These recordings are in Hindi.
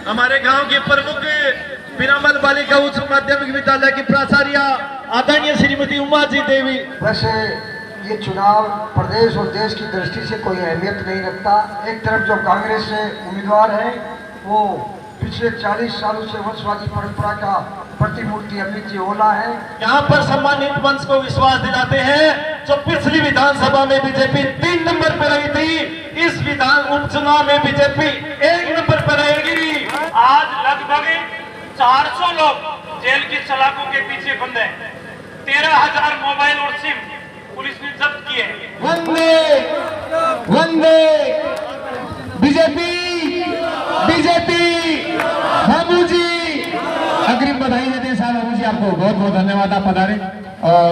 हमारे गांव के प्रमुख पिरामल बालिका उच्च माध्यमिक विद्यालय की प्राचार्य आदरणीय श्रीमती उमा जी देवी। वैसे ये चुनाव प्रदेश और देश की दृष्टि से कोई अहमियत नहीं रखता। एक तरफ जो कांग्रेस से उम्मीदवार है वो पिछले 40 सालों से वंशवादी परंपरा का प्रतिमूर्ति अमित जी ओला है। यहाँ पर सम्मानित मंच को विश्वास दिलाते हैं जो पिछली विधानसभा में बीजेपी 3 नंबर पर रही थी, इस विधान उपचुनाव में बीजेपी 1 नंबर पर रहेगी। आज लगभग 400 लोग जेल की सलाखों के पीछे बंद हैं। 13,000 मोबाइल और सिम पुलिस ने जब्त किए। वंदे वंदे बीजेपी बीजेपी। बाबू जी अग्रिम बधाई देते हैं साहब। बाबू जी आपको बहुत बहुत धन्यवाद, आप पधारे। और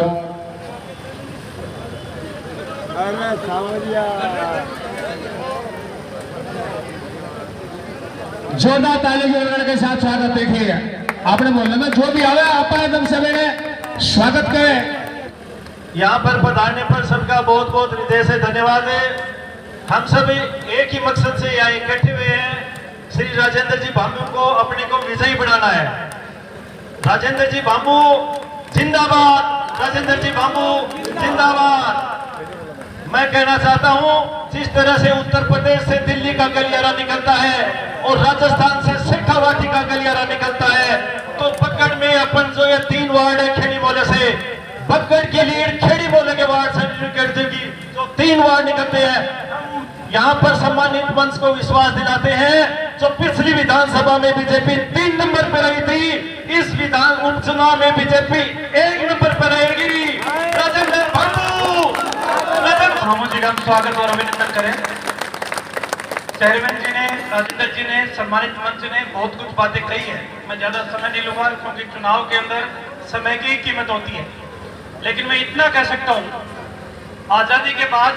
जोरदार ताली के साथ स्वागत। देखिए आपने मोहल्ले में जो भी आवे आप एकदम सवेरे स्वागत करें। यहाँ पर पधारने पर सबका बहुत बहुत हृदय से धन्यवाद है। हम सभी एक ही मकसद से यहाँ इकट्ठे हुए हैं, श्री राजेंद्र जी भामू को अपने को विजयी बनाना है। राजेंद्र जी भामू जिंदाबाद, राजेंद्र जी भामू जिंदाबाद। मैं कहना चाहता हूँ जिस तरह से उत्तर प्रदेश से दिल्ली का गलियारा निकलता है और राजस्थान से शेखावाटी का गलियारा निकलता है, तो बक्कड़ में अपन जो ये 3 वार्ड है खेड़ी मोहल्ले से, बक्कड़ की लीड खेड़ी मोहल्ले के वार्ड से की जो 3 वार्ड निकलते हैं, यहाँ पर सम्मानित मंच को विश्वास दिलाते हैं जो पिछली विधानसभा में बीजेपी 3 नंबर पर रही थी, इस विधान उपचुनाव में बीजेपी 1 नंबर पर रहेगी। राजेंद्र भामू जी का स्वागत और अभिनंदन करें। चेयरमैन जी ने, राजेंद्र जी ने, सम्मानित मंच ने बहुत कुछ बातें कही है। मैं ज्यादा समय नहीं लूंगा क्योंकि चुनाव के अंदर समय की कीमत होती है, लेकिन मैं इतना कह सकता हूँ आजादी के बाद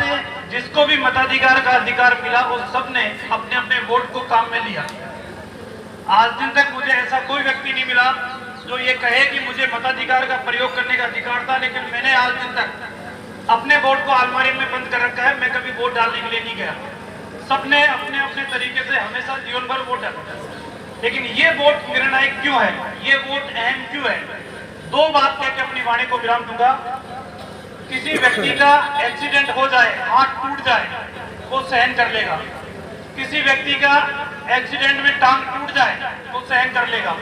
जिसको भी मताधिकार का अधिकार मिला वो सबने अपने अपने वोट को काम में लिया। आज दिन तक मुझे ऐसा कोई व्यक्ति नहीं मिला जो ये कहे कि मुझे मताधिकार का प्रयोग करने का अधिकार था, लेकिन मैंने आज दिन तक अपने वोट को अलमारी में बंद कर रखा है। मैं कभी वोट डालने के लिए नहीं गया। सबने अपने अपने तरीके से हमेशा जीवन भर वोट डाला, लेकिन ये वोट निर्णायक क्यों है, ये वोट अहम क्यों है? 2 बात कहकर अपनी वाणी को विराम दूंगा। किसी व्यक्ति का एक्सीडेंट हो जाए, हाथ टूट जाए, वो सहन कर लेगा। किसी व्यक्ति का एक्सीडेंट में टांग टूट जाए, वो सहन कर लेगा।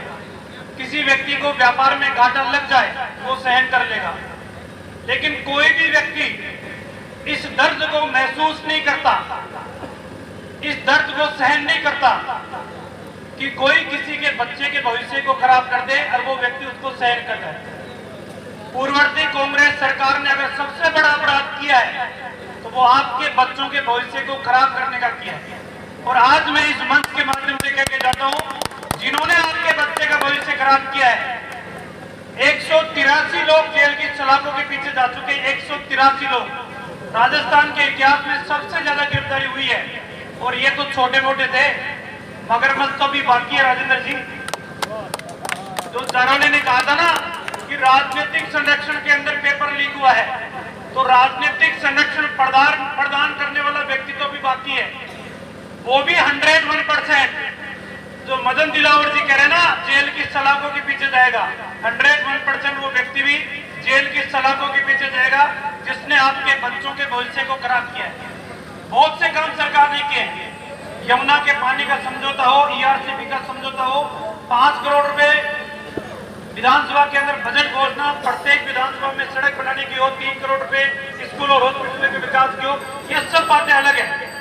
किसी व्यक्ति को व्यापार में घाटा लग जाए, वो सहन कर लेगा। लेकिन कोई भी व्यक्ति इस दर्द को महसूस नहीं करता, इस दर्द को सहन नहीं करता कि कोई किसी के बच्चे के भविष्य को खराब कर दे और वो व्यक्ति उसको सहन कर जाए। पूर्ववर्ती कांग्रेस सरकार ने अगर सबसे बड़ा अपराध किया है तो वो आपके बच्चों के भविष्य को खराब करने का किया है। और आज मैं इस मंच के माध्यम से कहकर जाता हूँ, जिन्होंने आपके बच्चे का भविष्य खराब किया है, 183 लोग जेल की सलाखों के पीछे जा चुके हैं। 183 लोग। राजस्थान के इतिहास में सबसे ज्यादा गिरफ्तारी हुई है, और ये तो छोटे मोटे थे, मगरमच्छ तो भी बाकी है। राजेंद्र जी, जो जारोले ने कहा था ना कि राजनीतिक संरक्षण के अंदर पेपर लीक हुआ है, तो राजनीतिक संरक्षण प्रदान करने वाला व्यक्ति तो भी बाकी है, वो भी 101%। जो मदन दिलावर जी कह रहे हैं ना जेल की सलाखों के पीछे जाएगा, 101% वो व्यक्ति भी जेल की सलाखों के पीछे जाएगा जिसने आपके बच्चों के भविष्य को खराब किया है। बहुत से काम सरकार ने किए, यमुना के पानी का समझौता हो, ERCP का समझौता हो, 5 करोड़ रुपए विधानसभा के अंदर बजट घोषणा, प्रत्येक विधानसभा में सड़क बनाने की हो, 3 करोड़ रुपए स्कूल और हॉस्पिटल के विकास की हो, ये सब बातें अलग है।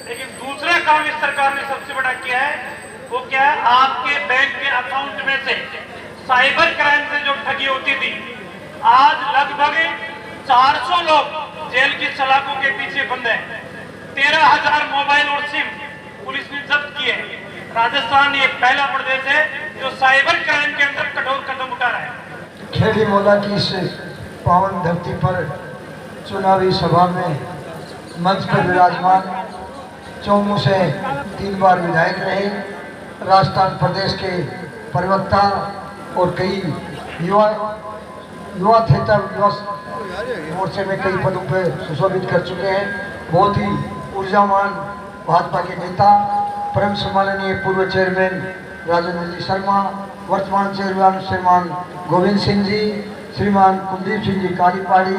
लेकिन दूसरा काम इस सरकार ने सबसे बड़ा किया है, वो क्या है, आपके बैंक के अकाउंट में से साइबर क्राइम से जो ठगी होती थी, आज लगभग 400 लोग जेल की सलाखों के पीछे बंद हैं। 13,000 मोबाइल और सिम पुलिस ने जब्त किए। राजस्थान ये पहला प्रदेश है जो साइबर क्राइम के अंदर कठोर कदम उठा रहा है। खेड़ी मोहल्ला की इस पावन धरती पर चुनावी सभा में मंच पर विराजमान चौमू से 3 बार विधायक रहे, राजस्थान प्रदेश के प्रवक्ता और कई युवा थे तब युवा मोर्चे में कई पदों पर सुशोभित कर चुके हैं। बहुत ही ऊर्जावान भाजपा के नेता, परम सम्माननीय पूर्व चेयरमैन राजेंद्र जी शर्मा, वर्तमान चेयरमैन श्रीमान गोविंद सिंह जी, श्रीमान कुलदीप सिंह जी कालीपाड़ी,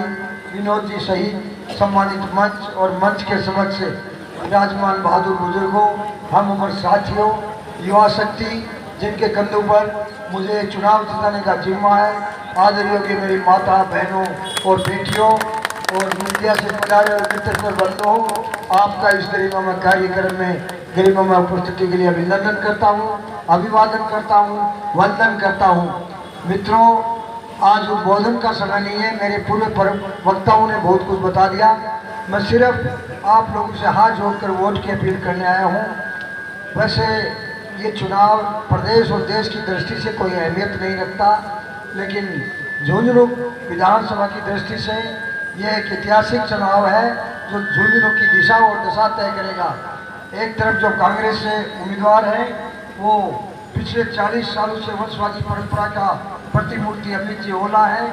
विनोद जी सहित सम्मानित मंच और मंच के समक्ष विराजमान बहादुर बुजुर्गों, हम उम्र साथियों, युवा शक्ति जिनके कंधों पर मुझे चुनाव जिताने का जिम्मा है, आदरणीय की मेरी माता, बहनों और बेटियों और मीडिया से पधारे और मित्र पर बंधुओं, आपका इस गरिमामय कार्यक्रम में गरिमामय उपस्थिति के लिए अभिनंदन करता हूँ, अभिवादन करता हूँ, वंदन करता हूँ। मित्रों, आज उद्बोधन का समय नहीं है, मेरे पूर्व वक्ताओं ने बहुत कुछ बता दिया। मैं सिर्फ आप लोगों से हाथ जोड़कर वोट की अपील करने आया हूँ। वैसे ये चुनाव प्रदेश और देश की दृष्टि से कोई अहमियत नहीं रखता, लेकिन झुंझुनू विधानसभा की दृष्टि से यह एक ऐतिहासिक चुनाव है जो झुंझुनू की दिशा और दशा तय करेगा। एक तरफ जो कांग्रेस से उम्मीदवार है वो पिछले 40 सालों से वंशवादी परंपरा का प्रतिमूर्ति अमित जी ओला है,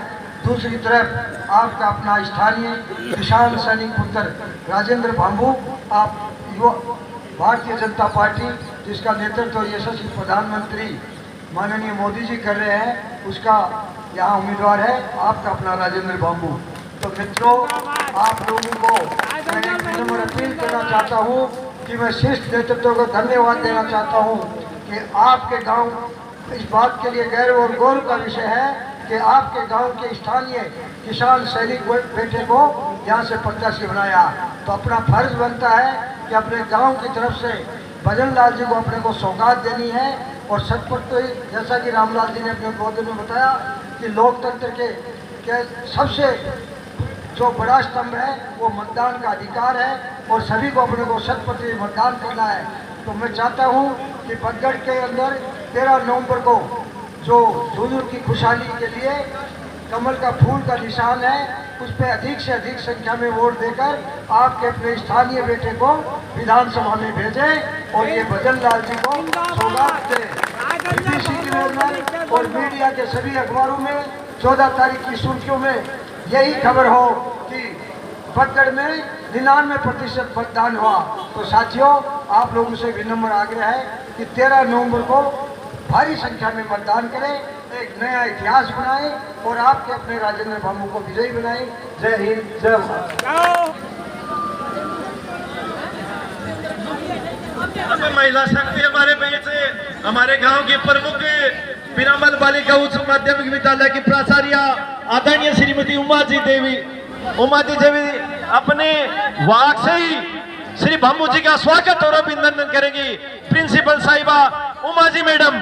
दूसरी तरफ आपका अपना स्थानीय किसान सैनिक पुत्र राजेंद्र भांबू, आप भारतीय जनता पार्टी जिसका नेतृत्व यशस्वी प्रधानमंत्री माननीय मोदी जी कर रहे हैं, उसका यहाँ उम्मीदवार है आपका अपना राजेंद्र भांबू। तो मित्रों, आप लोगों को मैं एक विनम्र अपील करना चाहता हूँ कि मैं शीर्ष नेतृत्व को धन्यवाद देना चाहता हूँ कि आपके गांव इस बात के लिए गौरव और गौरव का विषय है कि आपके गांव के स्थानीय किसान सैनिक बेटे को यहाँ से प्रत्याशी बनाया। तो अपना फर्ज बनता है कि अपने गांव की तरफ से भजन लाल जी को अपने को सौगात देनी है। और सचमुच तो जैसा कि रामलाल जी ने अपने उद्बोधन में बताया कि लोकतंत्र के सबसे जो बड़ा स्तंभ है वो मतदान का अधिकार है और सभी को अपने को शत% मतदान करना है। तो मैं चाहता हूँ कि बगड़ के अंदर 13 नवंबर को जो झुंझुनू की खुशहाली के लिए कमल का फूल का निशान है, उस पर अधिक से अधिक संख्या में वोट देकर आपके अपने स्थानीय बेटे को विधानसभा में भेजें और ये भजन लाल जी को सौगात दें। BBC न्यूज़ और मीडिया के सभी अखबारों में 14 तारीख की सुर्खियों में यही खबर हो कि बगड़ में 99% मतदान हुआ। तो साथियों, आप लोगों से विनम्र आग्रह है कि 13 नवंबर को भारी संख्या में मतदान करें, एक नया इतिहास बनाएं और आपके अपने राजेंद्र भांबू को विजयी बनाएं। जय हिंद, जय भारत। महिला शक्ति हमारे बीच से हमारे गांव की प्रमुख पिरामल बालिका उच्च माध्यमिक विद्यालय की प्राचार्य आदरणीय श्रीमती उमा जी देवी अपने वाक से ही श्री भांबू जी का स्वागत और अभिनंदन करेंगी। प्रिंसिपल साहिबा उमा जी मैडम।